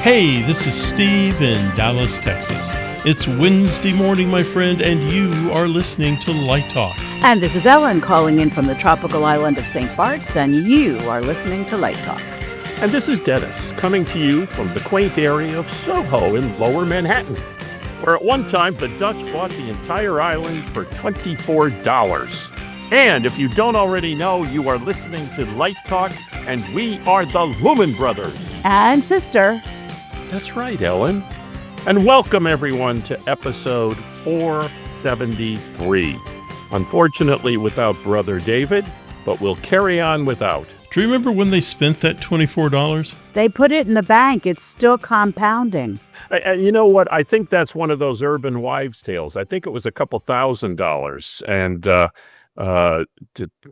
Hey, this is Steve in Dallas, Texas. It's Wednesday morning, my friend, and you are listening to Light Talk. And this is Ellen calling in from the tropical island of St. Bart's, and you are listening to Light Talk. And this is Dennis, coming to you from the quaint area of Soho in Lower Manhattan, where at one time the Dutch bought the entire island for $24. And if you don't already know, you are listening to Light Talk, and we are the Lumen Brothers and Sister. That's right, Ellen. And welcome, everyone, to episode 473. Unfortunately, without Brother David, but we'll carry on without. Do you remember when they spent that $24? They put it in the bank. It's still compounding. And you know what? I think that's one of those urban wives' tales. I think it was a couple $1,000s, and to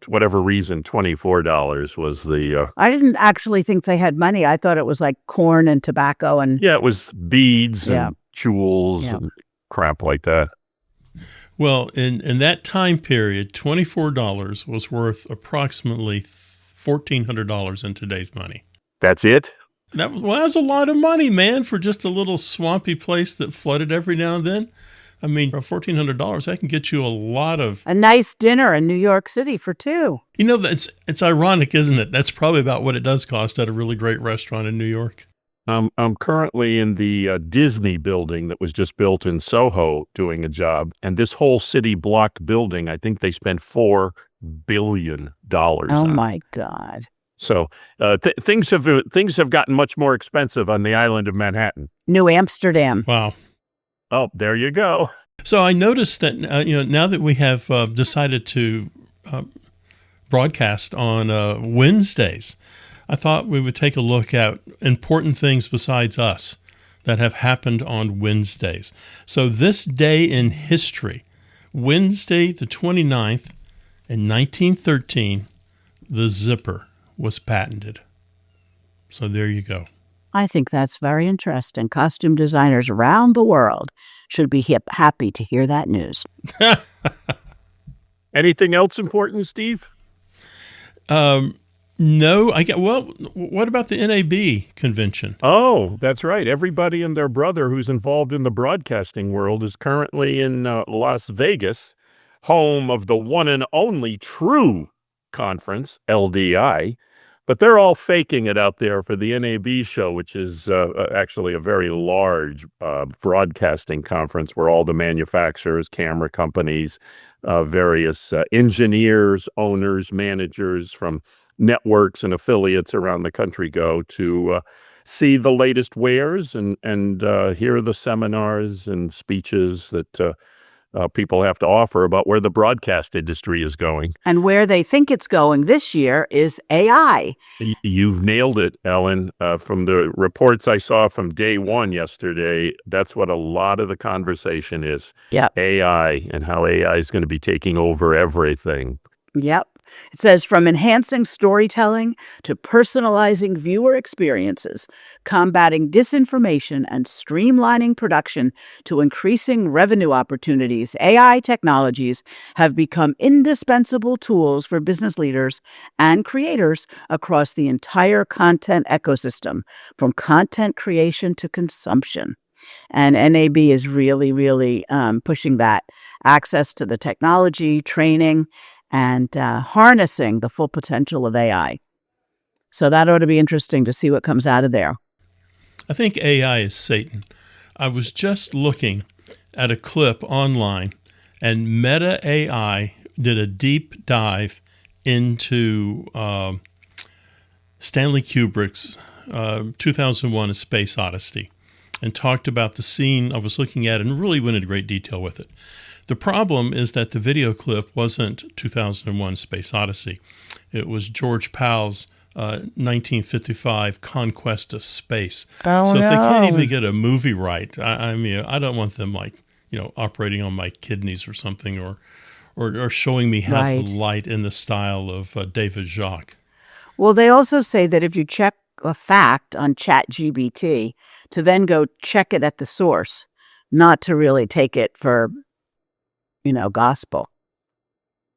whatever reason, $24 was the... I didn't actually think they had money. I thought it was like corn and tobacco and... Yeah, it was beads and jewels and crap like that. Well, in that time period, $24 was worth approximately $1,400 in today's money. That's it? That was a lot of money, man, for just a little swampy place that flooded every now and then. I mean, for $1,400, that can get you a lot of... A nice dinner in New York City for two. You know, it's ironic, isn't it? That's probably about what it does cost at a really great restaurant in New York. I'm currently in the Disney building that was just built in Soho doing a job. And this whole city block building, I think they spent $4 billion on. My God. So things have gotten much more expensive on the island of Manhattan. New Amsterdam. Wow. Oh, there you go. So I noticed that, now that we have decided to broadcast on Wednesdays, I thought we would take a look at important things besides us that have happened on Wednesdays. So this day in history, Wednesday the 29th in 1913, the zipper was patented. So there you go. I think that's very interesting. Costume designers around the world should be happy to hear that news. Anything else important, Steve? No. What about the NAB Convention? Oh, that's right. Everybody and their brother who's involved in the broadcasting world is currently in Las Vegas, home of the one and only true conference, LDI. But they're all faking it out there for the NAB show, which is actually a very large broadcasting conference where all the manufacturers, camera companies, various engineers, owners, managers from networks and affiliates around the country go to see the latest wares and hear the seminars and speeches that people have to offer about where the broadcast industry is going. And where they think it's going this year is AI. You've nailed it, Ellen. From the reports I saw from day one yesterday, that's what a lot of the conversation is. Yep. AI and how AI is going to be taking over everything. Yep. It says from enhancing storytelling to personalizing viewer experiences, combating disinformation and streamlining production to increasing revenue opportunities, AI technologies have become indispensable tools for business leaders and creators across the entire content ecosystem, from content creation to consumption. And NAB is really, really pushing that access to the technology, training, and harnessing the full potential of AI. So that ought to be interesting to see what comes out of there. I think AI is Satan. I was just looking at a clip online, and Meta AI did a deep dive into Stanley Kubrick's 2001: A Space Odyssey, and talked about the scene I was looking at and really went into great detail with it. The problem is that the video clip wasn't 2001: Space Odyssey. It was George Powell's 1955 Conquest of Space. Oh, so if no. they can't even get a movie right, I mean, I don't want them operating on my kidneys or something, or showing me how to light in the style of David Jacques. Well, they also say that if you check a fact on ChatGPT, to then go check it at the source, not to really take it for gospel.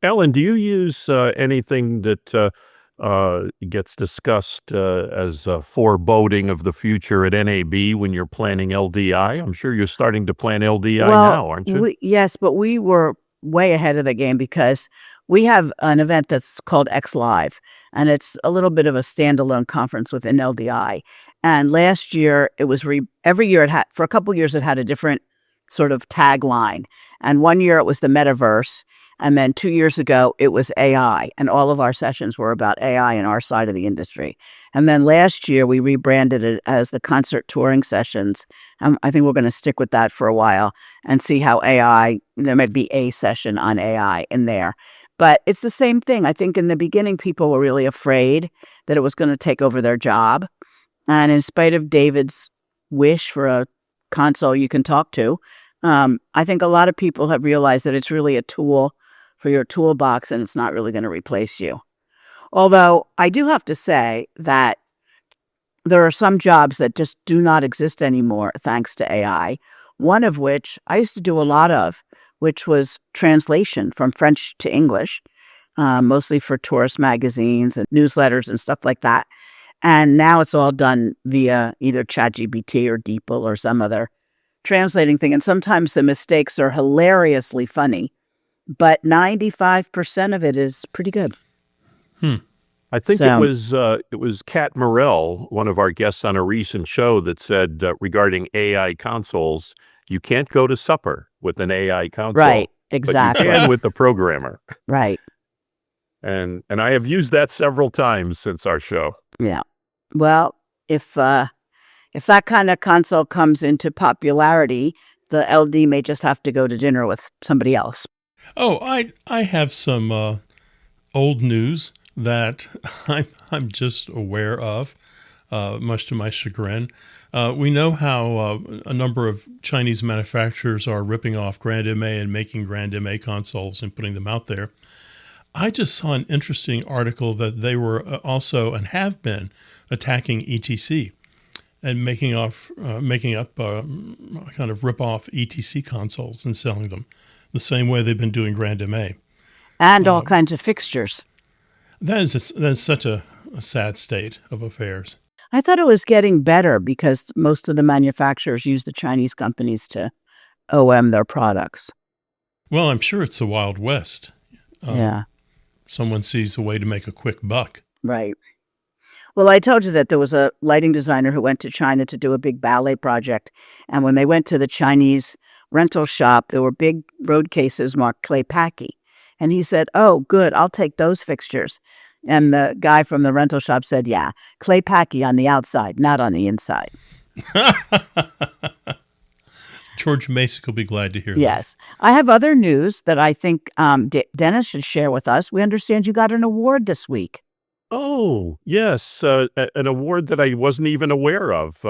Ellen, do you use anything that gets discussed as a foreboding of the future at NAB when you're planning LDI. I'm sure you're starting to plan LDI now, aren't you? Yes, but we were way ahead of the game because we have an event that's called X Live, and it's a little bit of a standalone conference within LDI. And last year, it was every year for a couple years, it had a different sort of tagline. And one year it was the metaverse. And then 2 years ago, it was AI. And all of our sessions were about AI in our side of the industry. And then last year, we rebranded it as the concert touring sessions. I think we're going to stick with that for a while and see how AI, there might be a session on AI in there. But it's the same thing. I think in the beginning, people were really afraid that it was going to take over their job. And in spite of David's wish for a console you can talk to, I think a lot of people have realized that it's really a tool for your toolbox and it's not really going to replace you. Although I do have to say that there are some jobs that just do not exist anymore thanks to AI, one of which I used to do a lot of, which was translation from French to English, mostly for tourist magazines and newsletters and stuff like that. And now it's all done via either ChatGPT or DeepL or some other translating thing. And sometimes the mistakes are hilariously funny, but 95% of it is pretty good. I think it was Kat Morrell, one of our guests on a recent show, that said regarding AI consoles, you can't go to supper with an AI console. Right, exactly. But you can with the programmer. Right. And I have used that several times since our show. Yeah. Well, if that kind of console comes into popularity, the LD may just have to go to dinner with somebody else. Oh, I have some old news that I'm just aware of, much to my chagrin. We know how a number of Chinese manufacturers are ripping off Grand MA and making Grand MA consoles and putting them out there. I just saw an interesting article that they were also and have been attacking ETC and making up kind of rip-off ETC consoles and selling them the same way they've been doing Grand MA. And all kinds of fixtures. That is such a sad state of affairs. I thought it was getting better because most of the manufacturers use the Chinese companies to OM their products. Well, I'm sure it's the Wild West. Yeah. Someone sees a way to make a quick buck. Right. Well, I told you that there was a lighting designer who went to China to do a big ballet project. And when they went to the Chinese rental shop, there were big road cases marked Clay Packy. And he said, "Oh, good, I'll take those fixtures." And the guy from the rental shop said, "Yeah, Clay Packy on the outside, not on the inside." George Masick will be glad to hear Yes. I have other news that I think Dennis should share with us. We understand you got an award this week. Oh, yes, an award that I wasn't even aware of.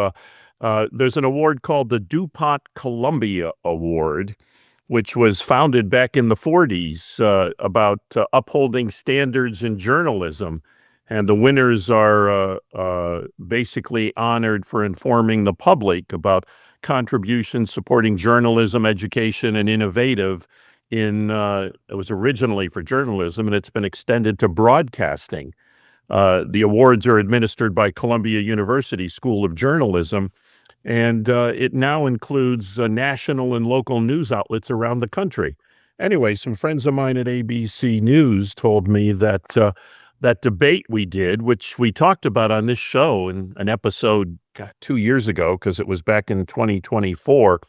There's an award called the DuPont Columbia Award, which was founded back in the 40s about upholding standards in journalism. And the winners are basically honored for informing the public about contributions supporting journalism, education, and innovative it was originally for journalism, and it's been extended to broadcasting. The awards are administered by Columbia University School of Journalism, and it now includes national and local news outlets around the country. Anyway, some friends of mine at ABC News told me that that debate we did, which we talked about on this show in an episode 2 years ago, because it was back in 2024,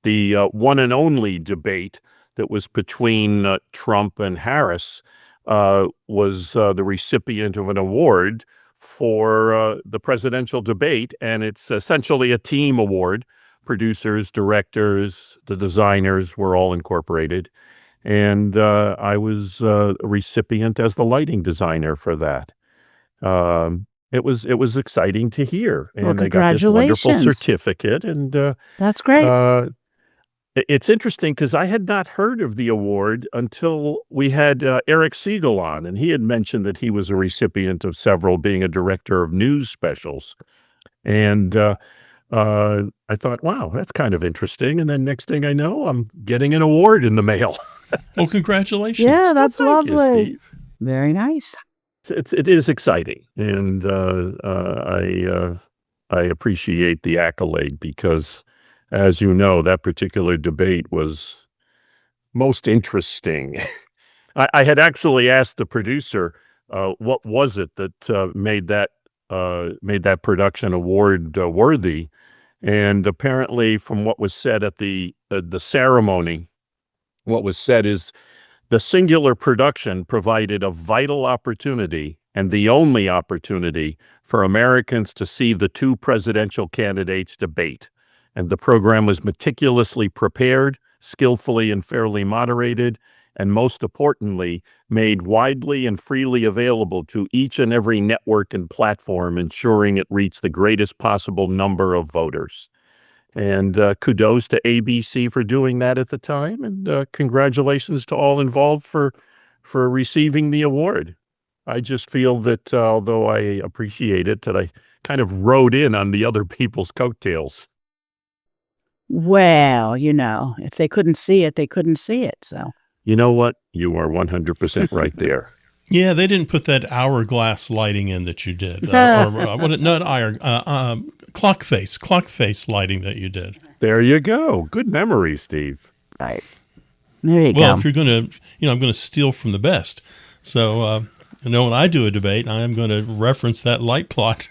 the one and only debate that was between Trump and Harris, was the recipient of an award for the presidential debate, and it's essentially a team award. Producers, directors, the designers were all incorporated, and I was a recipient as the lighting designer for that. It was exciting to hear, and Well, I got this wonderful congratulations. certificate, and That's great. it's interesting because I had not heard of the award until we had Eric Siegel on, and he had mentioned that he was a recipient of several, being a director of news specials. And I thought, wow, that's kind of interesting. And then next thing I know, I'm getting an award in the mail. Well, congratulations. Yeah, that's Thank you, lovely. Steve. Very nice. It is exciting, and I appreciate the accolade because, as you know, that particular debate was most interesting. I had actually asked the producer, what was it that made that production award worthy, and apparently, from what was said at the ceremony, what was said is the singular production provided a vital opportunity and the only opportunity for Americans to see the two presidential candidates debate. And the program was meticulously prepared, skillfully and fairly moderated, and most importantly, made widely and freely available to each and every network and platform, ensuring it reached the greatest possible number of voters. And kudos to ABC for doing that at the time, and congratulations to all involved for receiving the award. I just feel that although I appreciate it, that I kind of rode in on the other people's coattails. Well, if they couldn't see it, they couldn't see it. So, You know what? You are 100% right there. Yeah, they didn't put that hourglass lighting in that you did, or not clock face lighting that you did. There you go. Good memory, Steve. right. There you Well, go. if you're going to, I'm going to steal from the best. So, when I do a debate, I am going to reference that light plot.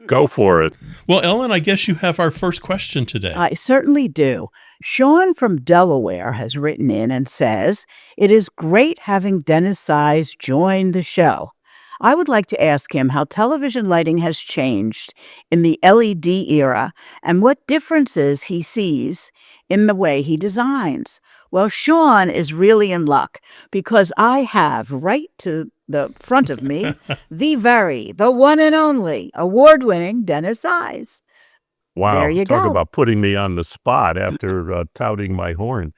Go for it. Well, Ellen, I guess you have our first question today. I certainly do. Sean from Delaware has written in and says, "It is great having Dennis Size join the show. I would like to ask him how television lighting has changed in the LED era and what differences he sees in the way he designs." Well, Sean is really in luck because I have right to the front of me the one and only award-winning Dennis Size. Wow. There you Talk go. about putting me on the spot after touting my horn.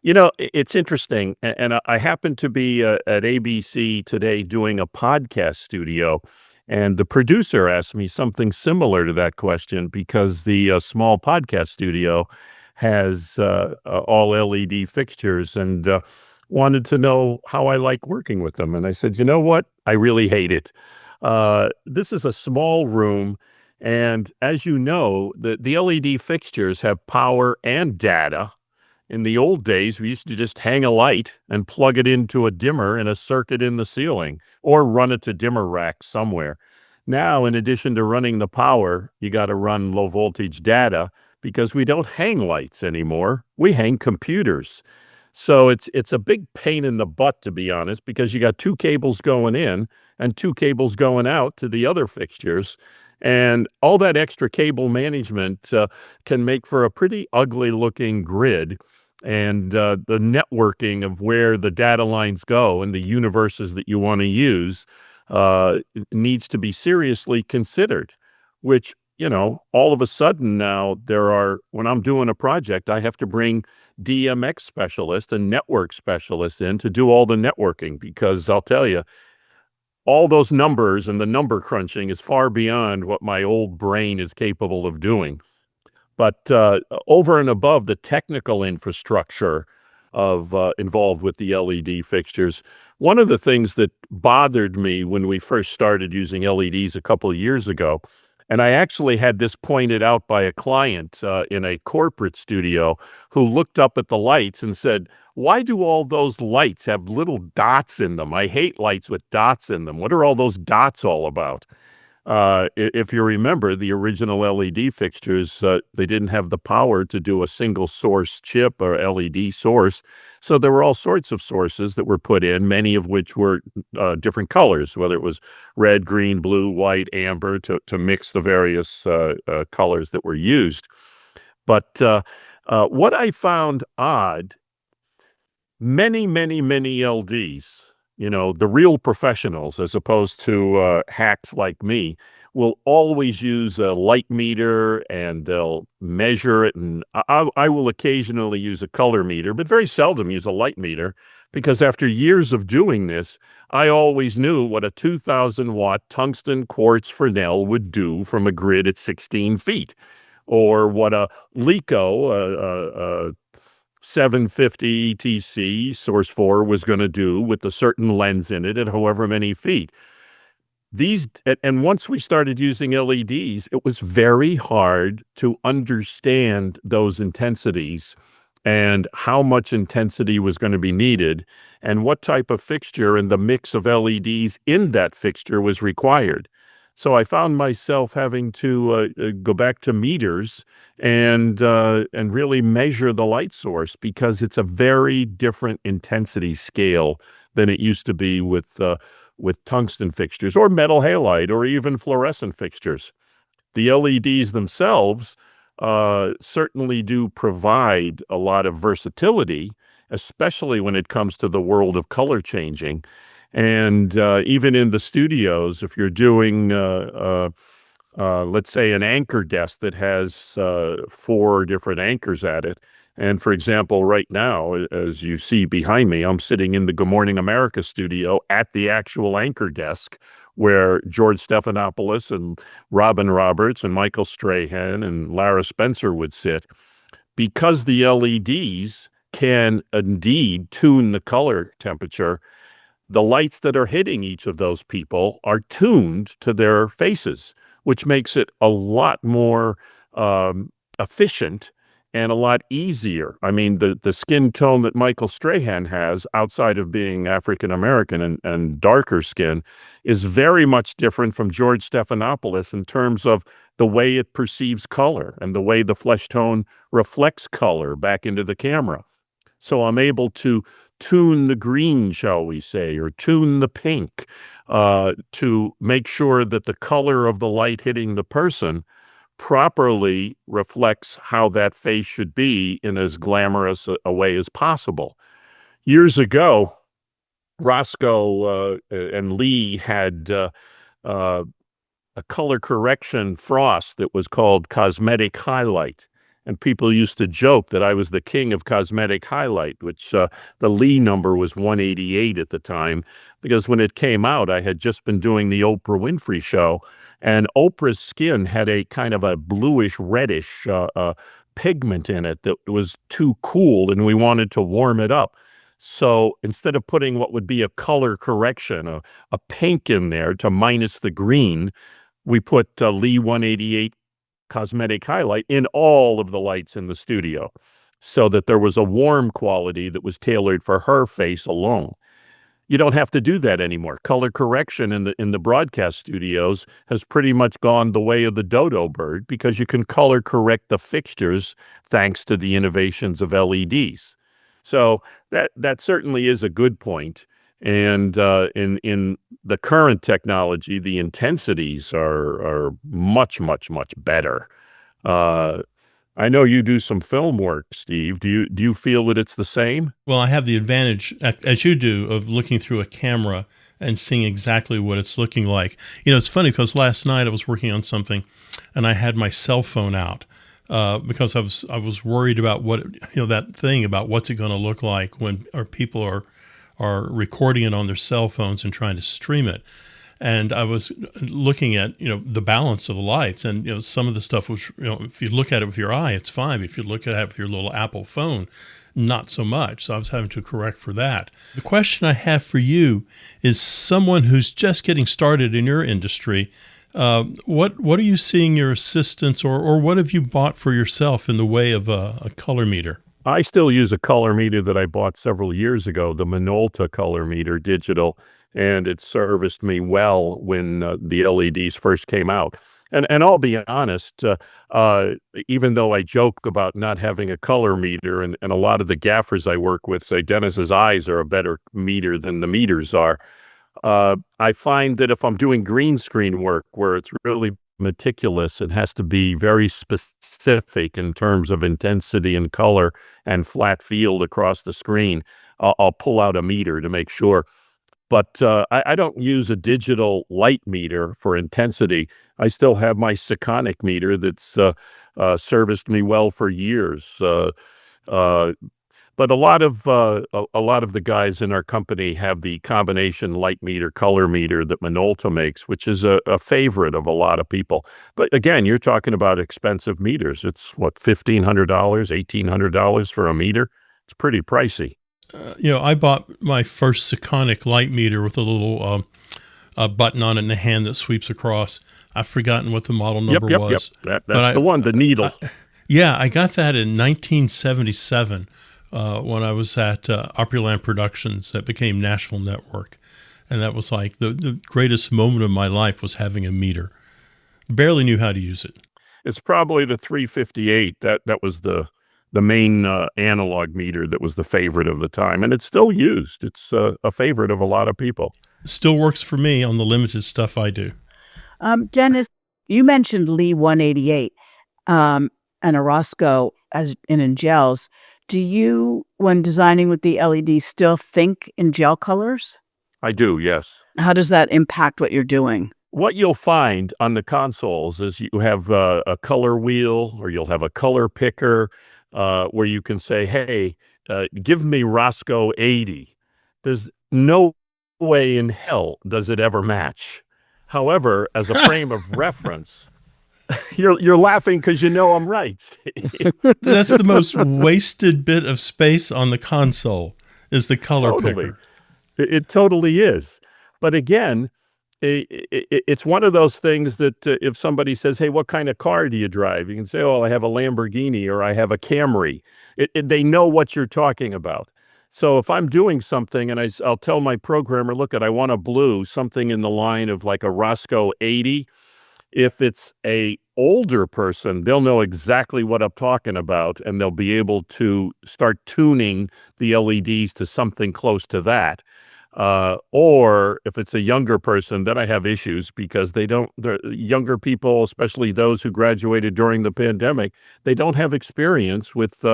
It's interesting. And I happen to be at ABC today doing a podcast studio. And the producer asked me something similar to that question because the small podcast studio has all LED fixtures and wanted to know how I like working with them. And I said, you know what? I really hate it. This is a small room. And as you know, the LED fixtures have power and data. In the old days, we used to just hang a light and plug it into a dimmer in a circuit in the ceiling or run it to dimmer rack somewhere. Now, in addition to running the power, you got to run low voltage data because we don't hang lights anymore. We hang computers. So it's a big pain in the butt, to be honest, because you got two cables going in and two cables going out to the other fixtures. And all that extra cable management can make for a pretty ugly looking grid. And the networking of where the data lines go and the universes that you want to use needs to be seriously considered, which, all of a sudden now when I'm doing a project, I have to bring DMX specialists and network specialists in to do all the networking because I'll tell you, all those numbers and the number crunching is far beyond what my old brain is capable of doing. But over and above the technical infrastructure involved with the LED fixtures, one of the things that bothered me when we first started using LEDs a couple of years ago, and I actually had this pointed out by a client in a corporate studio who looked up at the lights and said, "Why do all those lights have little dots in them? I hate lights with dots in them. What are all those dots all about?" If you remember, the original LED fixtures, they didn't have the power to do a single source chip or LED source. So there were all sorts of sources that were put in, many of which were different colors, whether it was red, green, blue, white, amber, to mix the various colors that were used. But what I found odd, many, many, many LDs, the real professionals, as opposed to hacks like me, will always use a light meter and they'll measure it. And I will occasionally use a color meter, but very seldom use a light meter because after years of doing this, I always knew what a 2,000-watt tungsten quartz Fresnel would do from a grid at 16 feet, or what a LECO, 750 ETC source 4 was going to do with a certain lens in it at however many feet. And once we started using LEDs, it was very hard to understand those intensities and how much intensity was going to be needed and what type of fixture and the mix of LEDs in that fixture was required. So I found myself having to go back to meters and really measure the light source, because it's a very different intensity scale than it used to be with tungsten fixtures or metal halide or even fluorescent fixtures. The LEDs themselves certainly do provide a lot of versatility, especially when it comes to the world of color changing. And even in the studios, if you're doing, let's say, an anchor desk that has 4 different anchors at it. And for example, right now, as you see behind me, I'm sitting in the Good Morning America studio at the actual anchor desk where George Stephanopoulos and Robin Roberts and Michael Strahan and Lara Spencer would sit. Because the LEDs can indeed tune the color temperature, the lights that are hitting each of those people are tuned to their faces, which makes it a lot more efficient and a lot easier. I mean, the skin tone that Michael Strahan has, outside of being African-American and darker skin, is very much different from George Stephanopoulos in terms of the way it perceives color and the way the flesh tone reflects color back into the camera. So I'm able to tune the green, shall we say, or tune the pink to make sure that the color of the light hitting the person properly reflects how that face should be in as glamorous a way as possible. Years ago, Roscoe and Lee had a color correction frost that was called Cosmetic Highlight. And people used to joke that I was the king of cosmetic highlight, which the Lee number was 188 at the time, because when it came out, I had just been doing the Oprah Winfrey show, and Oprah's skin had a kind of a bluish reddish pigment in it that was too cool, and we wanted to warm it up. So instead of putting what would be a color correction, a pink in there to minus the green, we put Lee 188 Cosmetic Highlight in all of the lights in the studio, so that there was a warm quality that was tailored for her face alone. You don't have to do that anymore. Color correction in the broadcast studios has pretty much gone the way of the dodo bird, because you can color correct the fixtures thanks to the innovations of LEDs. So that certainly is a good point. And in the current technology, the intensities are much, much, much better. I know you do some film work, Steve. Do you feel that it's the same? Well, I have the advantage, as you do, of looking through a camera and seeing exactly what it's looking like. You know, it's funny because last night I was working on something and I had my cell phone out because I was worried about that thing about what's it going to look like when people are recording it on their cell phones and trying to stream it. And I was looking at, the balance of the lights, and, some of the stuff was, if you look at it with your eye, it's fine. If you look at it with your little Apple phone, not so much. So I was having to correct for that. The question I have for you is, someone who's just getting started in your industry, what are you seeing your assistants or what have you bought for yourself in the way of a color meter? I still use a color meter that I bought several years ago, the Minolta color meter digital, and it serviced me well when the LEDs first came out. And I'll be honest, even though I joke about not having a color meter, and a lot of the gaffers I work with say Dennis's eyes are a better meter than the meters are, I find that if I'm doing green screen work where it's really meticulous, it has to be very specific in terms of intensity and color and flat field across the screen, I'll pull out a meter to make sure. But I don't use a digital light meter for intensity. I still have my Sekonic meter that's serviced me well for years. But a lot of the guys in our company have the combination light meter, color meter that Minolta makes, which is a favorite of a lot of people. But again, you're talking about expensive meters. It's what, $1,500, $1,800 for a meter? It's pretty pricey. I bought my first Sekonic light meter with a little button on it in the hand that sweeps across. I've forgotten what the model number Yep. was. That's the one, the needle. I got that in 1977 when I was at Opryland Productions that became Nashville Network. And that was like the greatest moment of my life was having a meter. Barely knew how to use it. It's probably the 358. That was the main analog meter that was the favorite of the time. And it's still used. It's a favorite of a lot of people. Still works for me on the limited stuff I do. Dennis, you mentioned Lee 188 and a Roscoe as in gels. Do you, when designing with the LED, still think in gel colors? I do, yes. How does that impact what you're doing? What you'll find on the consoles is you have a color wheel, or you'll have a color picker where you can say, hey, give me Roscoe 80. There's no way in hell does it ever match. However, as a frame of reference, you're laughing because you know I'm right, Steve. That's the most wasted bit of space on the console is the color picker. It totally is. But again, it's one of those things that if somebody says, hey, what kind of car do you drive? You can say, oh, I have a Lamborghini or I have a Camry. They know what you're talking about. So if I'm doing something and I'll tell my programmer, look, I want a blue, something in the line of like a Roscoe 80. If it's a older person, they'll know exactly what I'm talking about, and they'll be able to start tuning the LEDs to something close to that. Or if it's a younger person, then I have issues because the younger people, especially those who graduated during the pandemic, they don't have experience with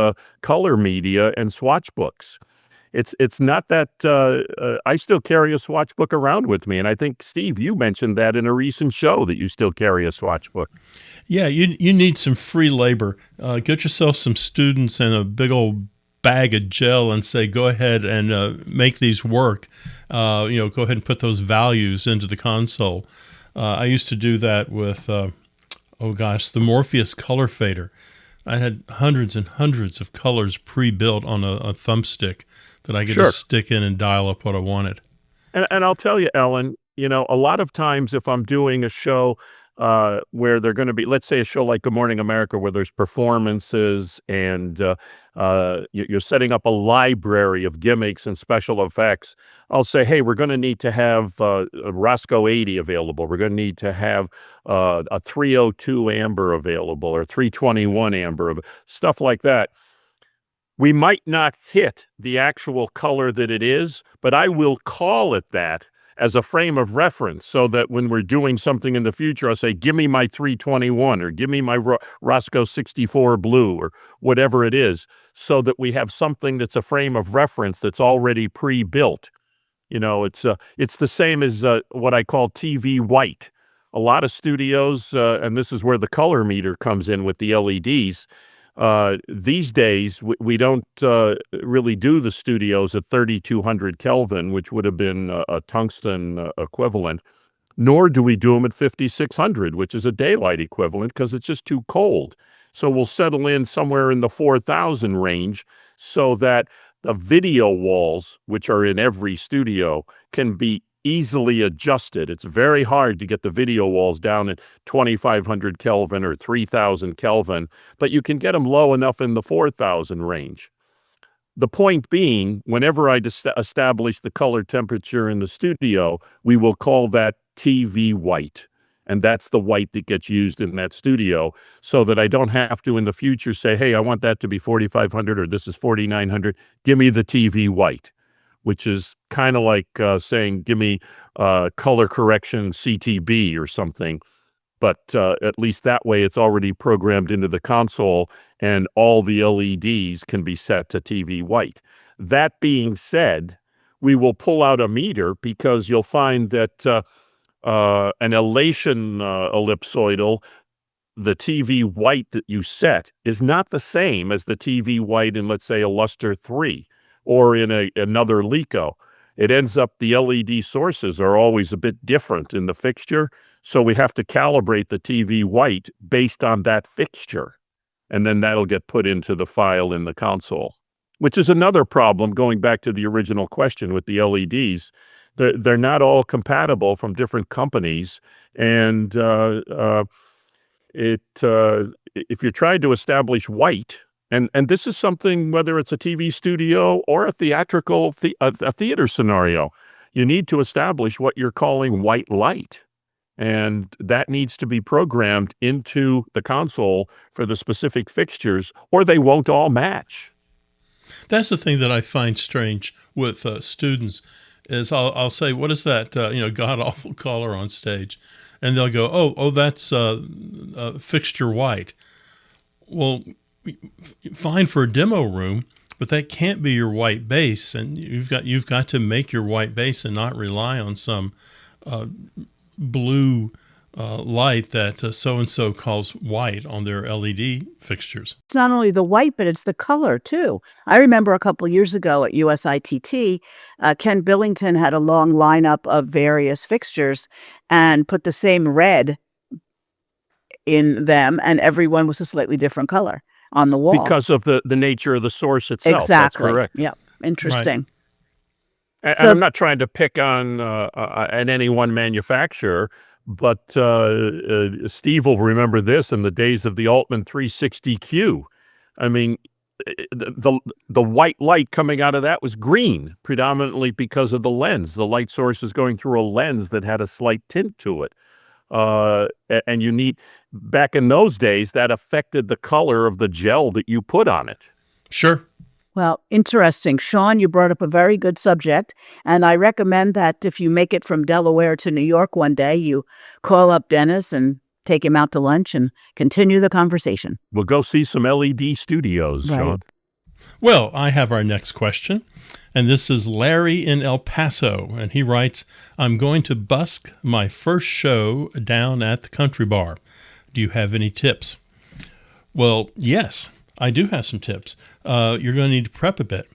color media and swatch books. It's not that I still carry a swatch book around with me. And I think, Steve, you mentioned that in a recent show that you still carry a swatch book. Yeah, you need some free labor. Get yourself some students and a big old bag of gel and say, go ahead and make these work. Go ahead and put those values into the console. I used to do that with, the Morpheus color fader. I had hundreds and hundreds of colors pre-built on a thumbstick that I could just stick in and dial up what I wanted. And I'll tell you, Ellen, a lot of times if I'm doing a show where they're going to be, let's say a show like Good Morning America, where there's performances and you're setting up a library of gimmicks and special effects, I'll say, hey, we're going to need to have a Roscoe 80 available. We're going to need to have a 302 amber available or 321 amber, stuff like that. We might not hit the actual color that it is, but I will call it that as a frame of reference so that when we're doing something in the future, I'll say, give me my 321 or give me my Roscoe 64 blue or whatever it is, so that we have something that's a frame of reference that's already pre-built. It's the same as what I call TV white. A lot of studios, and this is where the color meter comes in with the LEDs, these days, we don't really do the studios at 3200 Kelvin, which would have been a tungsten equivalent, nor do we do them at 5600, which is a daylight equivalent, because it's just too cold. So we'll settle in somewhere in the 4000 range so that the video walls, which are in every studio, can be easily adjusted. It's very hard to get the video walls down at 2500 Kelvin or 3000 Kelvin, but you can get them low enough in the 4000 range. The point being, whenever I establish the color temperature in the studio, we will call that TV white. And that's the white that gets used in that studio, so that I don't have to in the future say, hey, I want that to be 4500 or this is 4900. Give me the TV white, which is kind of like saying, give me color correction CTB or something. But at least that way it's already programmed into the console and all the LEDs can be set to TV white. That being said, we will pull out a meter because you'll find that an elation ellipsoidal, the TV white that you set is not the same as the TV white in, let's say, a Luster 3 or in another Lico. It ends up the LED sources are always a bit different in the fixture, so we have to calibrate the TV white based on that fixture, and then that'll get put into the file in the console. which is another problem going back to the original question with the LEDs. They're not all compatible from different companies. And if you're trying to establish white, and this is something, whether it's a TV studio or a theatrical, a theater scenario, you need to establish what you're calling white light. And that needs to be programmed into the console for the specific fixtures, or they won't all match. That's the thing that I find strange with students is I'll say, what is that, god-awful color on stage? And they'll go, oh, that's fixture white. Well, fine for a demo room, but that can't be your white base. And you've got to make your white base and not rely on some blue light that so-and-so calls white on their LED fixtures. It's not only the white, but it's the color, too. I remember a couple years ago at USITT, Ken Billington had a long lineup of various fixtures and put the same red in them, and everyone was a slightly different color on the wall. Because of the nature of the source itself. Exactly. That's correct. Yep. Interesting. Right. So, and I'm not trying to pick on any one manufacturer, but Steve will remember this in the days of the Altman 360Q. I mean, the white light coming out of that was green, predominantly because of the lens. The light source is going through a lens that had a slight tint to it. And you need, back in those days, that affected the color of the gel that you put on it. Sure. well, interesting. Sean, you brought up a very good subject, and I recommend that if you make it from Delaware to New York one day, you call up Dennis and take him out to lunch and continue the conversation. We'll go see some LED studios, Right. Sean. Well, I have our next question, and this is Larry in El Paso, and he writes, I'm going to busk my first show down at the Country Bar. Do you have any tips? Well, yes, I do have some tips. You're going to need to prep a bit.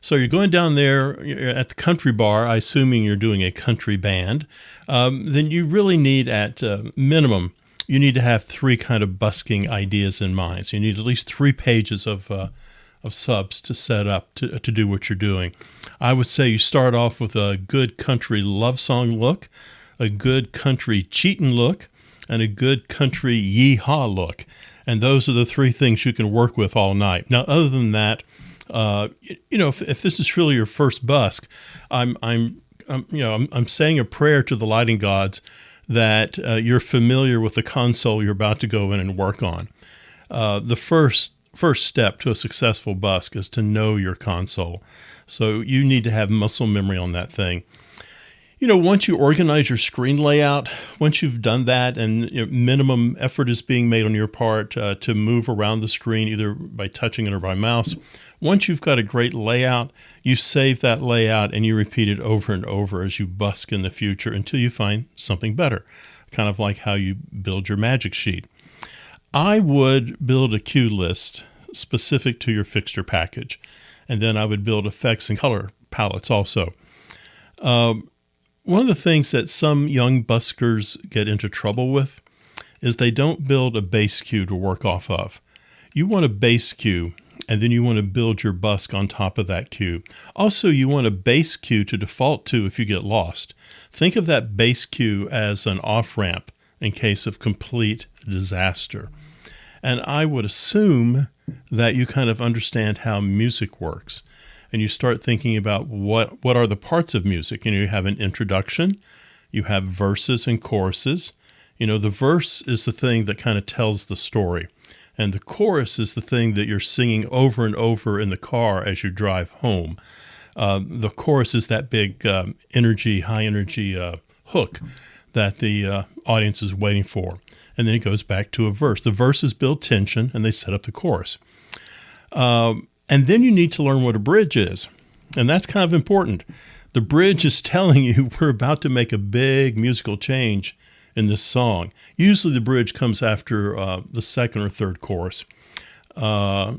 So you're going down there at the Country Bar, I assuming you're doing a country band, then you really need at minimum, you need to have 3 kind of busking ideas in mind. So you need at least 3 pages of subs to set up to do what you're doing. I would say you start off with a good country love song look, a good country cheatin' look, and a good country yee-haw look. And those are the 3 things you can work with all night. Now, other than that, if this is truly your first busk, I'm saying a prayer to the lighting gods that you're familiar with the console you're about to go in and work on. The first step to a successful busk is to know your console. So you need to have muscle memory on that thing. Once you organize your screen layout, once you've done that and minimum effort is being made on your part to move around the screen, either by touching it or by mouse, once you've got a great layout, you save that layout and you repeat it over and over as you busk in the future until you find something better, kind of like how you build your magic sheet. I would build a cue list specific to your fixture package, and then I would build effects and color palettes also. One of the things that some young buskers get into trouble with is they don't build a base cue to work off of. You want a base cue, and then you want to build your busk on top of that cue. Also, you want a base cue to default to if you get lost. Think of that base cue as an off-ramp in case of complete disaster. And I would assume that you kind of understand how music works. And you start thinking about what are the parts of music. You have an introduction, you have verses and choruses. The verse is the thing that kind of tells the story. And the chorus is the thing that you're singing over and over in the car as you drive home. The chorus is that big high energy hook that the audience is waiting for. And then it goes back to a verse. The verses build tension, and they set up the chorus. And then you need to learn what a bridge is. And that's kind of important. The bridge is telling you we're about to make a big musical change in this song. Usually the bridge comes after the second or third chorus. You're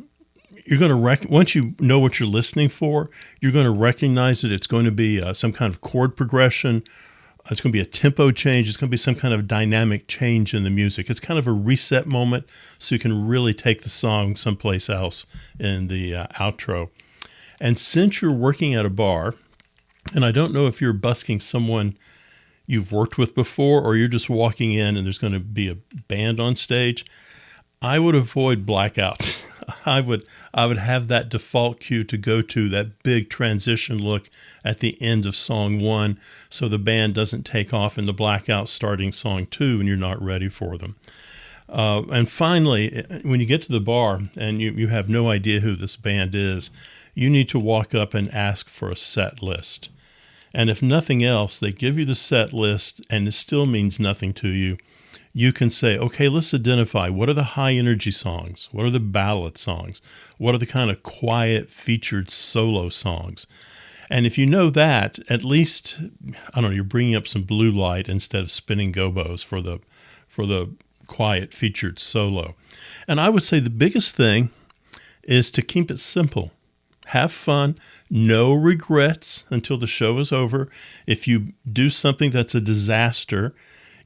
going to once you know what you're listening for, you're going to recognize that it's going to be some kind of chord progression. It's going to be a tempo change. It's going to be some kind of dynamic change in the music. It's kind of a reset moment so you can really take the song someplace else in the outro. And since you're working at a bar, and I don't know if you're busking someone you've worked with before or you're just walking in and there's going to be a band on stage, I would avoid blackouts. I would have that default cue to go to, that big transition look at the end of song 1, so the band doesn't take off in the blackout starting song 2 and you're not ready for them. And finally, when you get to the bar and you have no idea who this band is, you need to walk up and ask for a set list. And if nothing else, they give you the set list and it still means nothing to you. You can say, okay, let's identify what are the high energy songs? What are the ballad songs? What are the kind of quiet featured solo songs? And if you know that, at least, I don't know, you're bringing up some blue light instead of spinning gobos for the quiet featured solo. And I would say the biggest thing is to keep it simple. Have fun, no regrets until the show is over. If you do something that's a disaster,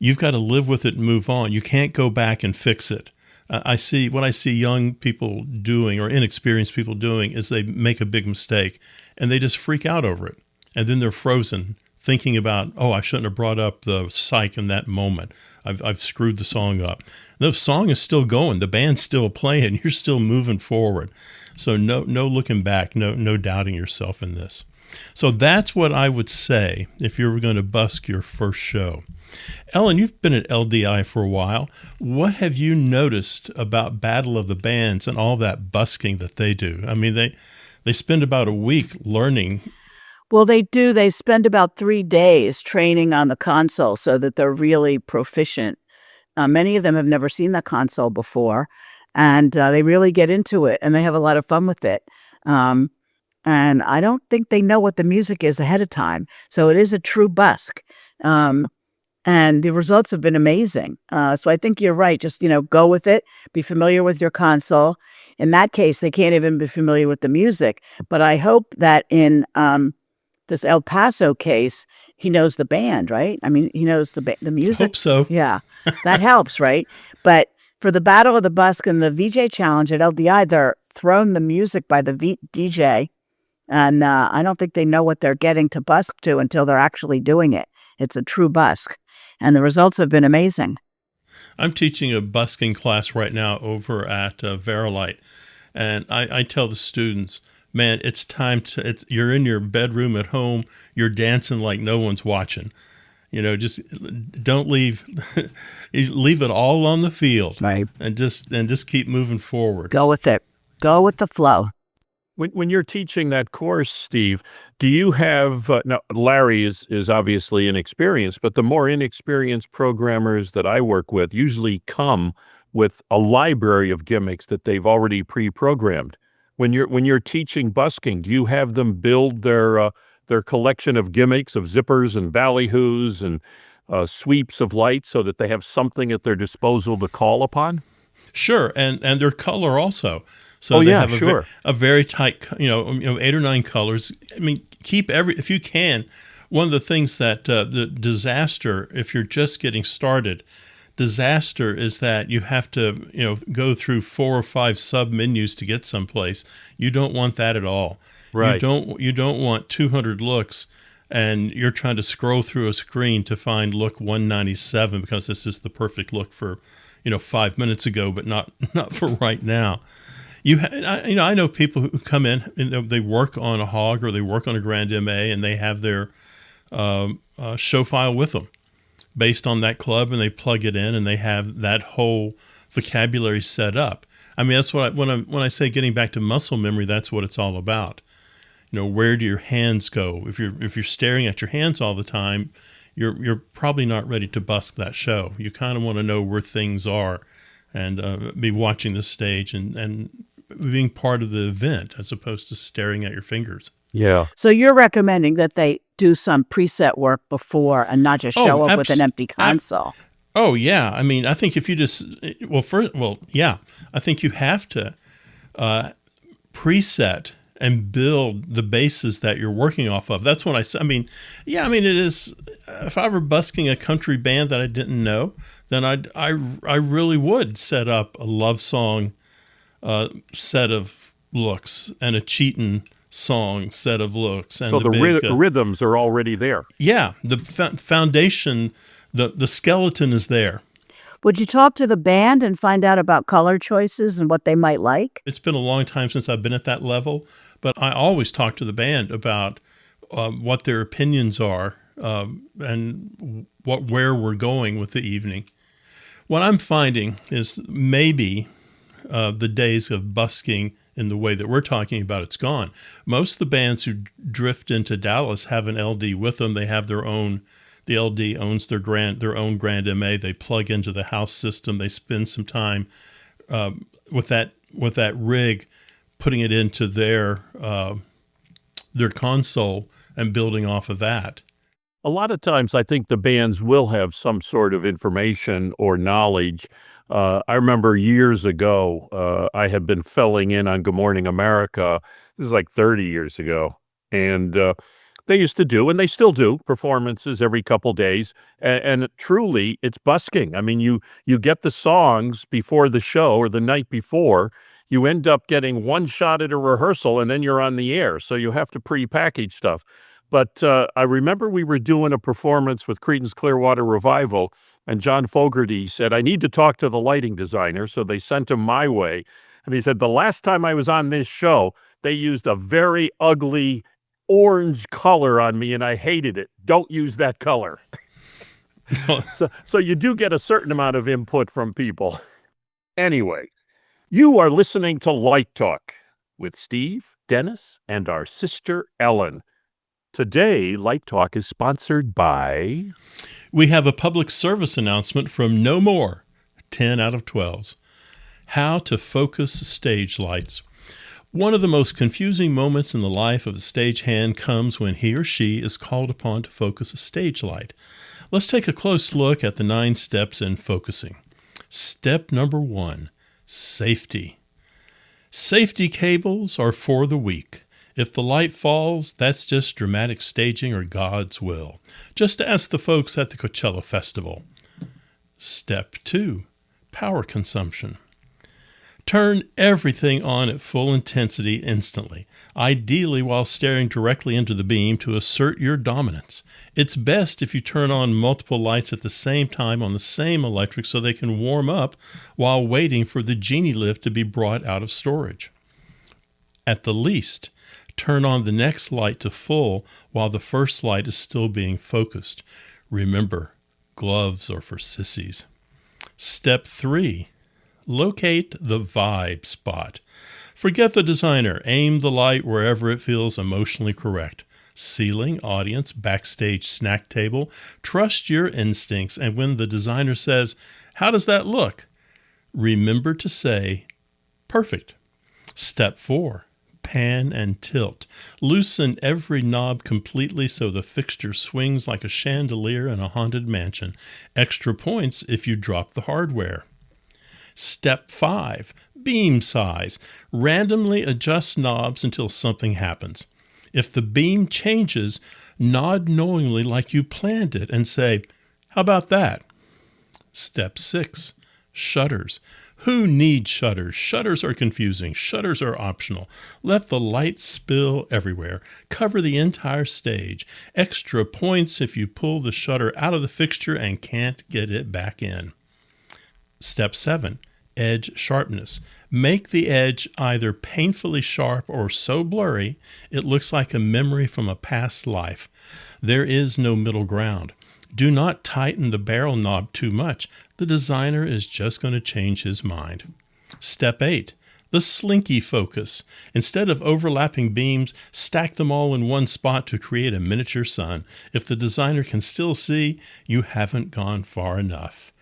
you've got to live with it and move on. You can't go back and fix it. What I see young people doing or inexperienced people doing is they make a big mistake and they just freak out over it. And then they're frozen thinking about, oh, I shouldn't have brought up the psych in that moment. I've screwed the song up. The song is still going. The band's still playing. You're still moving forward. So no looking back, no doubting yourself in this. So that's what I would say if you were going to busk your first show. Ellen, you've been at LDI for a while. What have you noticed about Battle of the Bands and all that busking that they do? I mean, they spend about a week learning. Well, they do. They spend about 3 days training on the console so that they're really proficient. Many of them have never seen the console before, and they really get into it, and they have a lot of fun with it. And I don't think they know what the music is ahead of time. So it is a true busk. And the results have been amazing. So I think you're right. Just, go with it. Be familiar with your console. In that case, they can't even be familiar with the music. But I hope that in this El Paso case, he knows the band, right? I mean, he knows the music. Hope so. Yeah, that helps, right? But for the Battle of the Busk and the VJ Challenge at LDI, they're thrown the music by the DJ. And I don't think they know what they're getting to busk to until they're actually doing it. It's a true busk. And the results have been amazing. I'm teaching a busking class right now over at Verilight. And I tell the students, man, it's time you're in your bedroom at home. You're dancing like no one's watching. Just don't leave it all on the field. Right. And just keep moving forward. Go with it. Go with the flow. When you're teaching that course, Steve, do you have now Larry is obviously inexperienced, but the more inexperienced programmers that I work with usually come with a library of gimmicks that they've already pre-programmed. When you're teaching busking, do you have them build their collection of gimmicks of zippers and ballyhoos and sweeps of light so that they have something at their disposal to call upon? Sure, and their color also. So they have a very tight, 8 or 9 colors. I mean, if you can, one of the things that the disaster, if you're just getting started, disaster is that you have to, go through 4 or 5 sub menus to get someplace. You don't want that at all. Right. You don't want 200 looks and you're trying to scroll through a screen to find look 197 because this is the perfect look for, 5 minutes ago, but not for right now. I know people who come in and they work on a Hog or they work on a Grand MA and they have their show file with them based on that club, and they plug it in and they have that whole vocabulary set up. I mean, that's what when I say getting back to muscle memory, that's what it's all about. Where do your hands go? If you're staring at your hands all the time, you're probably not ready to busk that show. You kind of want to know where things are and be watching the stage and being part of the event as opposed to staring at your fingers. Yeah. So you're recommending that they do some preset work before and not just show up with an empty console. Oh, yeah. I mean, I think if you just, I think you have to preset and build the bases that you're working off of. That's when it is, if I were busking a country band that I didn't know, then I really would set up a love song set of looks and a cheatin' song set of looks. And So the big, rhythms are already there. yeah, the foundation, the skeleton is there. Would you talk to the band and find out about color choices and what they might like? It's been a long time since I've been at that level, but I always talk to the band about what their opinions are and where we're going with the evening. What I'm finding is maybe the days of busking in the way that we're talking about, it's gone. Most of the bands who drift into Dallas have an LD with them. They have their own. The LD owns their own Grand MA. They plug into the house system. They spend some time with that rig, putting it into their console and building off of that. A lot of times I think the bands will have some sort of information or knowledge. I remember years ago, I had been filling in on Good Morning America. This is like 30 years ago. And they used to do, and they still do, performances every couple days. And truly, it's busking. I mean, you get the songs before the show or the night before. You end up getting one shot at a rehearsal, and then you're on the air. So you have to pre-package stuff. But I remember we were doing a performance with Creedence Clearwater Revival, and John Fogerty said, I need to talk to the lighting designer. So they sent him my way. And he said, the last time I was on this show, they used a very ugly orange color on me, and I hated it. Don't use that color. So you do get a certain amount of input from people. Anyway, you are listening to Light Talk with Steve, Dennis, and our sister Ellen. Today, Light Talk is sponsored by... We have a public service announcement from No More, 10 out of 12s. How to focus stage lights. One of the most confusing moments in the life of a stagehand comes when he or she is called upon to focus a stage light. Let's take a close look at the 9 steps in focusing. Step number 1, safety. Safety cables are for the weak. If the light falls, that's just dramatic staging or God's will. Just ask the folks at the Coachella Festival. Step 2, power consumption. Turn everything on at full intensity instantly, ideally while staring directly into the beam to assert your dominance. It's best if you turn on multiple lights at the same time on the same electric so they can warm up while waiting for the genie lift to be brought out of storage. At the least, turn on the next light to full while the first light is still being focused. Remember, gloves are for sissies. Step 3. Locate the vibe spot. Forget the designer. Aim the light wherever it feels emotionally correct. Ceiling, audience, backstage snack table. Trust your instincts, and when the designer says, "How does that look?" remember to say, "Perfect." Step 4. Pan and tilt. Loosen every knob completely so the fixture swings like a chandelier in a haunted mansion. Extra points if you drop the hardware. Step 5, beam size. Randomly adjust knobs until something happens. If the beam changes, nod knowingly like you planned it and say, "How about that?" Step 6, shutters. Who needs shutters? Shutters are confusing. Shutters are optional. Let the light spill everywhere. Cover the entire stage. Extra points if you pull the shutter out of the fixture and can't get it back in. Step 7, edge sharpness. Make the edge either painfully sharp or so blurry it looks like a memory from a past life. There is no middle ground. Do not tighten the barrel knob too much. The designer is just going to change his mind. Step 8, the slinky focus. Instead of overlapping beams, stack them all in one spot to create a miniature sun. If the designer can still see, you haven't gone far enough.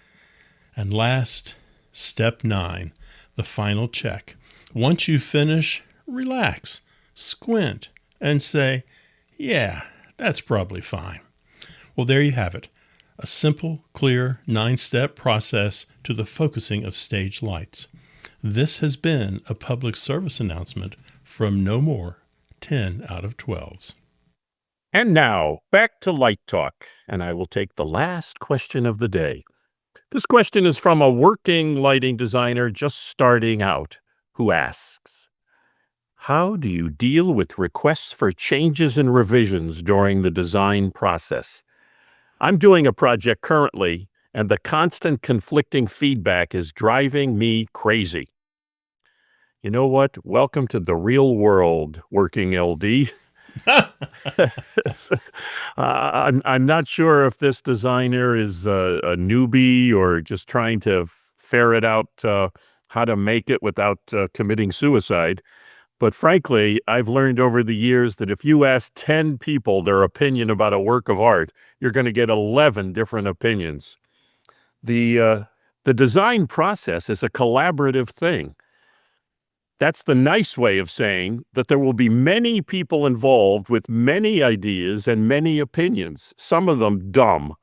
And last, step 9, the final check. Once you finish, relax, squint, and say, "Yeah, that's probably fine." Well, there you have it. A simple, clear, 9-step process to the focusing of stage lights. This has been a public service announcement from No More, 10 out of 12s. And now, back to Light Talk, and I will take the last question of the day. This question is from a working lighting designer just starting out, who asks, How do you deal with requests for changes and revisions during the design process? I'm doing a project currently, and the constant conflicting feedback is driving me crazy. You know what? Welcome to the real world, working LD. I'm not sure if this designer is a newbie or just trying to ferret out how to make it without committing suicide. But frankly, I've learned over the years that if you ask 10 people their opinion about a work of art, you're going to get 11 different opinions. The design process is a collaborative thing. That's the nice way of saying that there will be many people involved with many ideas and many opinions, some of them dumb.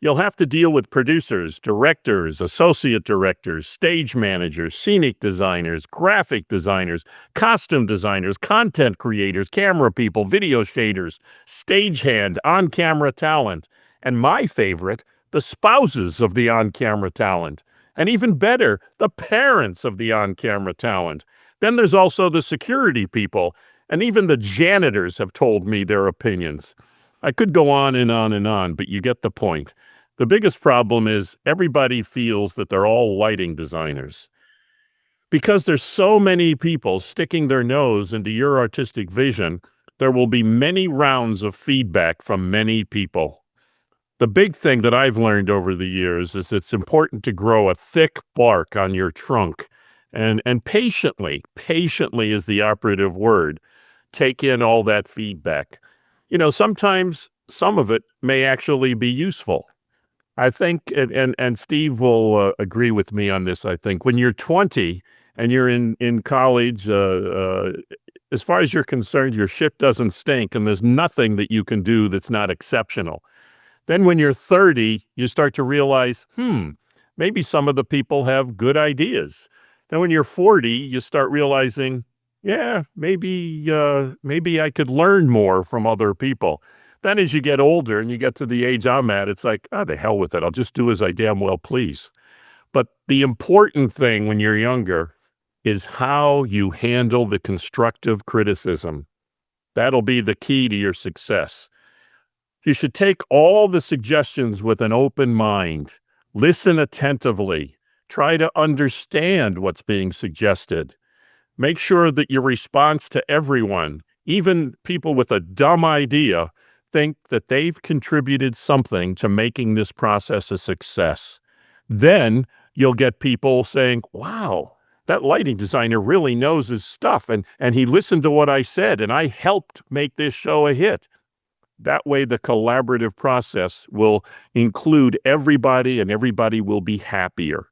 You'll have to deal with producers, directors, associate directors, stage managers, scenic designers, graphic designers, costume designers, content creators, camera people, video shaders, stagehand, on-camera talent, and my favorite, the spouses of the on-camera talent, and even better, the parents of the on-camera talent. Then there's also the security people, and even the janitors have told me their opinions. I could go on and on and on, but you get the point. The biggest problem is everybody feels that they're all lighting designers. Because there's so many people sticking their nose into your artistic vision, there will be many rounds of feedback from many people. The big thing that I've learned over the years is it's important to grow a thick bark on your trunk and patiently is the operative word, take in all that feedback. You know, sometimes some of it may actually be useful. I think, and Steve will agree with me on this, I think, when you're 20 and you're in college, as far as you're concerned, your shit doesn't stink and there's nothing that you can do that's not exceptional. Then when you're 30, you start to realize, maybe some of the people have good ideas. Then when you're 40, you start realizing, yeah, maybe I could learn more from other people. Then as you get older and you get to the age I'm at, it's like, the hell with it. I'll just do as I damn well please. But the important thing when you're younger is how you handle the constructive criticism. That'll be the key to your success. You should take all the suggestions with an open mind, listen attentively, try to understand what's being suggested. Make sure that your response to everyone, even people with a dumb idea, think that they've contributed something to making this process a success. Then you'll get people saying, wow, that lighting designer really knows his stuff, and he listened to what I said, and I helped make this show a hit. That way, the collaborative process will include everybody, and everybody will be happier.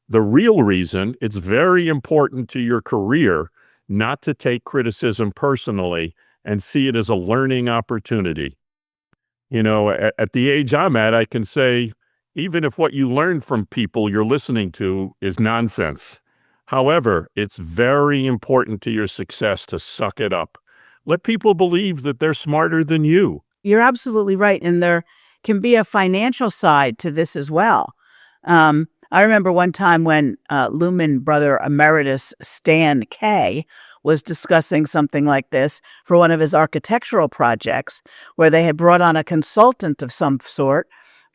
The real reason it's very important to your career not to take criticism personally and see it as a learning opportunity. You know, at the age I'm at, I can say, even if what you learn from people you're listening to is nonsense. However, it's very important to your success to suck it up. Let people believe that they're smarter than you. You're absolutely right. And there can be a financial side to this as well. I remember one time when Lumen brother emeritus Stan Kay was discussing something like this for one of his architectural projects, where they had brought on a consultant of some sort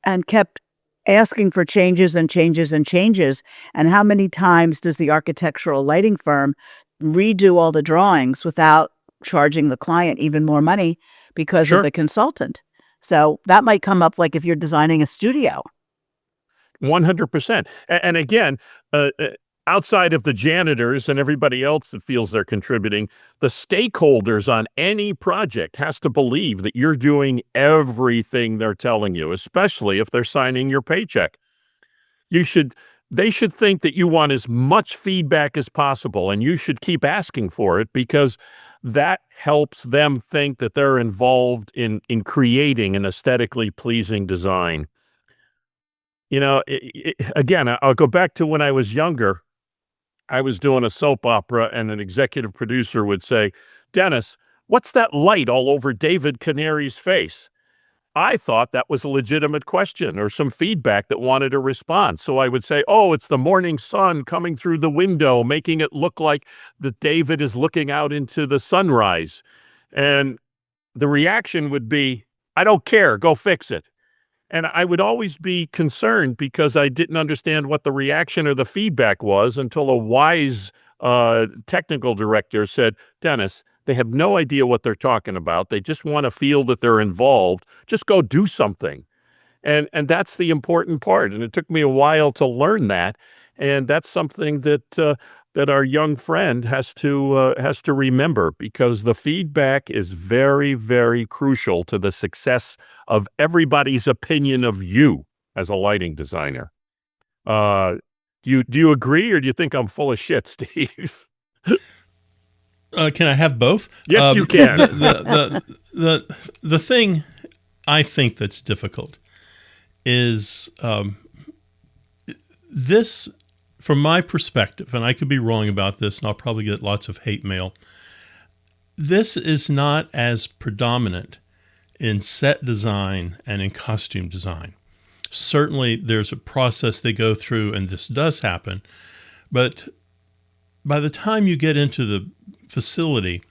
and kept asking for changes and changes and changes. And how many times does the architectural lighting firm redo all the drawings without charging the client even more money because Sure. of the consultant? So that might come up like if you're designing a studio. 100%. And again, outside of the janitors and everybody else that feels they're contributing, the stakeholders on any project has to believe that you're doing everything they're telling you, especially if they're signing your paycheck. They should think that you want as much feedback as possible, and you should keep asking for it, because that helps them think that they're involved in creating an aesthetically pleasing design. You know, again, I'll go back to when I was younger. I was doing a soap opera, and an executive producer would say, Dennis, what's that light all over David Canary's face? I thought that was a legitimate question or some feedback that wanted a response. So I would say, oh, it's the morning sun coming through the window, making it look like that David is looking out into the sunrise. And the reaction would be, I don't care, go fix it. And I would always be concerned because I didn't understand what the reaction or the feedback was until a wise technical director said, Dennis, they have no idea what they're talking about. They just want to feel that they're involved. Just go do something. And that's the important part. And it took me a while to learn that. And that's something that that our young friend has to remember, because the feedback is very, very crucial to the success of everybody's opinion of you as a lighting designer. Do you agree, or do you think I'm full of shit, Steve? Can I have both? Yes, you can. The thing I think that's difficult is this, from my perspective, and I could be wrong about this, and I'll probably get lots of hate mail. This is not as predominant in set design and in costume design. Certainly, there's a process they go through, and this does happen. But by the time you get into the facility,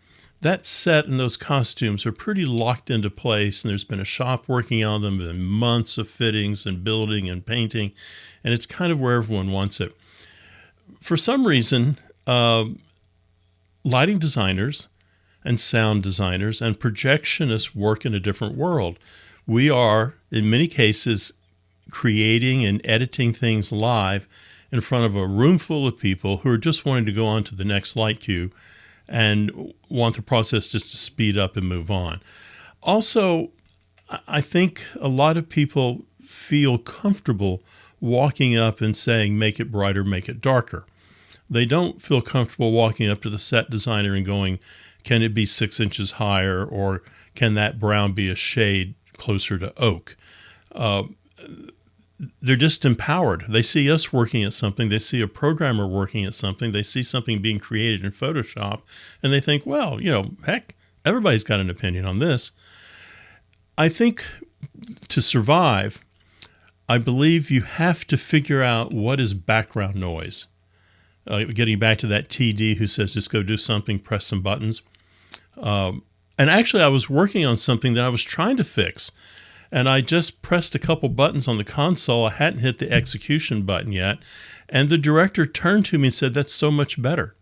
that set and those costumes are pretty locked into place, and there's been a shop working on them, and months of fittings and building and painting, and it's kind of where everyone wants it. For some reason, lighting designers and sound designers and projectionists work in a different world. We are, in many cases, creating and editing things live in front of a room full of people who are just wanting to go on to the next light cue and want the process just to speed up and move on. Also, I think a lot of people feel comfortable walking up and saying, make it brighter, make it darker. They don't feel comfortable walking up to the set designer and going, can it be 6 inches higher, or can that brown be a shade closer to oak? They're just empowered. They see us working at something. They see a programmer working at something. They see something being created in Photoshop, and they think, well, heck, everybody's got an opinion on this. I think to survive, I believe you have to figure out what is background noise. Getting back to that TD who says, just go do something, press some buttons. And actually, I was working on something that I was trying to fix. And I just pressed a couple buttons on the console. I hadn't hit the execution button yet. And the director turned to me and said, that's so much better.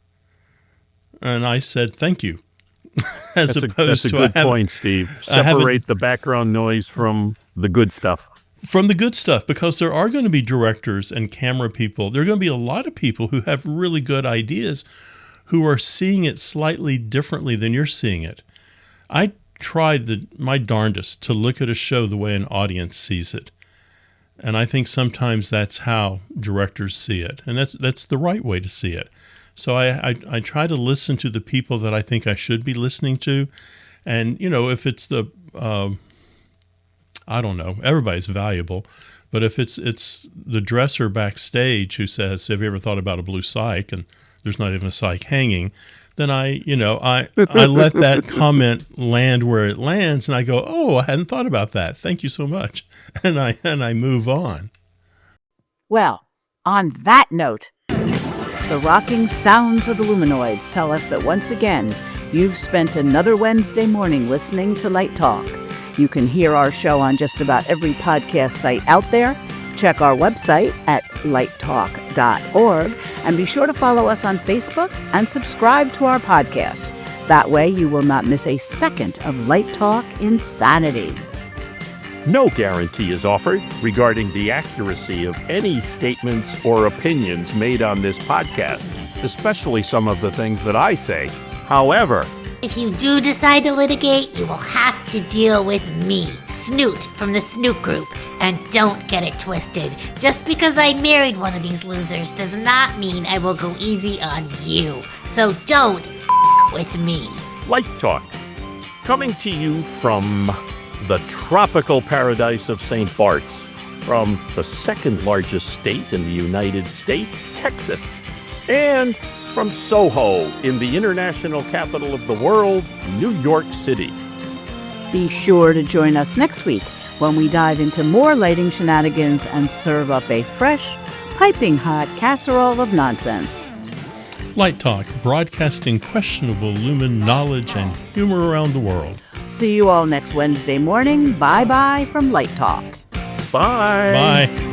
And I said, thank you. That's a good point, Steve. Separate the background noise from the good stuff. From the good stuff, because there are going to be directors and camera people. There are going to be a lot of people who have really good ideas who are seeing it slightly differently than you're seeing it. I tried my darndest to look at a show the way an audience sees it. And I think sometimes that's how directors see it. And that's the right way to see it. So I try to listen to the people that I think I should be listening to. And, if it's the, I don't know, everybody's valuable. But if it's the dresser backstage who says, have you ever thought about a blue cyc? And there's not even a cyc hanging. Then I let that comment land where it lands, and I go, oh, I hadn't thought about that. Thank you so much. And I move on. Well, on that note, the rocking sounds of the Luminoids tell us that once again, you've spent another Wednesday morning listening to Light Talk. You can hear our show on just about every podcast site out there. Check our website at lighttalk.org, and be sure to follow us on Facebook and subscribe to our podcast. That way you will not miss a second of Light Talk insanity. No guarantee is offered regarding the accuracy of any statements or opinions made on this podcast, especially some of the things that I say. However, if you do decide to litigate, you will have to deal with me, Snoot, from the Snoot Group. And don't get it twisted. Just because I married one of these losers does not mean I will go easy on you. So don't with me. Light Talk, coming to you from the tropical paradise of St. Bart's, from the second largest state in the United States, Texas, and from Soho, in the international capital of the world, New York City. Be sure to join us next week when we dive into more lighting shenanigans and serve up a fresh, piping hot casserole of nonsense. Light Talk, broadcasting questionable Lumen knowledge and humor around the world. See you all next Wednesday morning. Bye-bye from Light Talk. Bye. Bye.